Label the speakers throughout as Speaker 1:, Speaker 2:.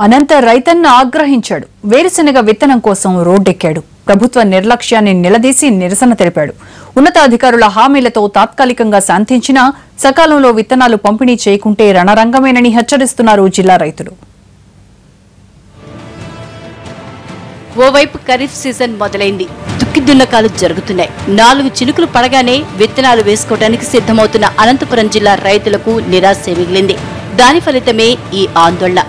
Speaker 1: అనంత రైతన్న ఆగ్రహించాడు. వేరుశెనగ విత్తనం కోసం రోడ్డెక్కాడు. ప్రభుత్వ నిర్లక్ష్యాన్ని నిలదీసి నిరసన తెలిపాడు. ఉన్నతాధికారుల హామీలతో తాత్కాలికంగా శాంతించినా సకాలంలో విత్తనాలు పంపిణీ చేయకుంటే రణరంగమేనని హెచ్చరిస్తున్నారు జిల్లా రైతులు.
Speaker 2: ఓవైపు ఖరీఫ్ సీజన్ మొదలైంది. దుక్కిదున్నకాలు జరుగుతున్నాయి. 4 చినుకులు పడగానే విత్తనాలు వేసుకోవడానికి సిద్ధమవుతున్న అనంతపురం జిల్లా రైతులకు నిరాశ మిగిలింది. దాని ఫలితమే ఈ ఆందోళన.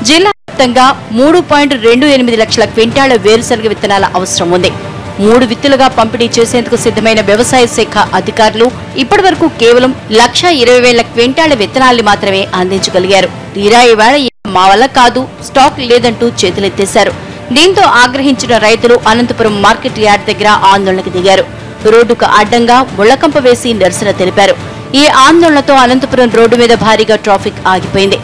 Speaker 2: జిల్లా వ్యాప్తంగా 3.28 లక్షల క్వింటాళ్ల వేరుశనగ విత్తనాల అవసరం ఉంది. 3 విత్తులుగా పంపిణీ చేసేందుకు సిద్ధమైన వ్యవసాయ శాఖ అధికారులు ఇప్పటి వరకు కేవలం 1,20,000 క్వింటాళ్ల విత్తనాల్ని మాత్రమే అందించగలిగారు. తీరా ఈవేళ మా వల్ల కాదు, స్టాక్ లేదంటూ చేతులెత్తేశారు. దీంతో ఆగ్రహించిన రైతులు అనంతపురం మార్కెట్ యార్డ్ దగ్గర ఆందోళనకు దిగారు. రోడ్డుకు అడ్డంగా ముళ్లకంప వేసి నిరసన తెలిపారు. ఈ ఆందోళనతో అనంతపురం రోడ్డు మీద భారీగా ట్రాఫిక్ ఆగిపోయింది.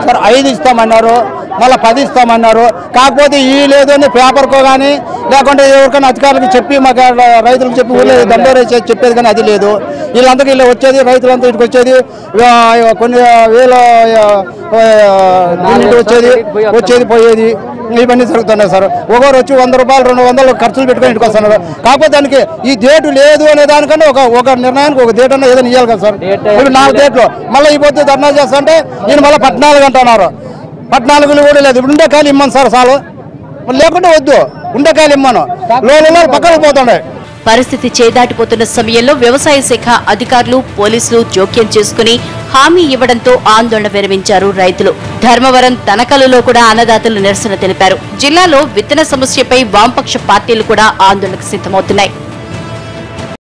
Speaker 3: సార్ 5 ఇస్తామన్నారు, మళ్ళీ 10 ఇస్తామన్నారు. కాకపోతే ఈ లేదు అని పేపర్కో కానీ లేకుంటే ఎవరికైనా అధికారులకు చెప్పి మాకు రైతులకు చెప్పి ఊళ్ళో దండోరే చెప్పేది కానీ అది లేదు. వీళ్ళందరికీ ఇలా వచ్చేది, రైతులంతా ఇటుకు వచ్చేది కొన్ని వేల వచ్చేది పోయేది ఇవన్నీ జరుగుతున్నాయి సార్. ఒకరు వచ్చి 100 రూపాయలు 200 ఖర్చులు పెట్టుకొని ఇంటికి వస్తున్నారు. కాకపోతే దానికి ఈ డేటు లేదు అనే దానికన్నా ఒక నిర్ణయానికి ఒక డేట్ అన్నా ఏదైనా ఇవ్వాలి కదా సార్. ఇప్పుడు 4 డేట్లు మళ్ళీ ఈ పొద్దు ధర్నా చేస్తుంటే ఈయన మళ్ళీ 14 అంటున్నారు. 14 కూడా లేదు. ఇప్పుడు ఉండేకాయలు ఇమ్మను సార్ చాలు, లేకుంటే వద్దు. ఉండేకాయలు ఇమ్మను, లోన్లో పక్కకు పోతుండే.
Speaker 2: పరిస్థితి చేదాటిపోతున్న సమయంలో వ్యవసాయ శాఖ అధికారులు పోలీసులు జోక్యం చేసుకుని హామీ ఇవ్వడంతో ఆందోళన విరమించారు రైతులు. ధర్మవరం తనకలులో కూడా అన్నదాతలు నిరసన తెలిపారు. జిల్లాలో విత్తన సమస్యపై వామపక్ష పార్టీలు కూడా ఆందోళనకు సిద్ధమవుతున్నాయి.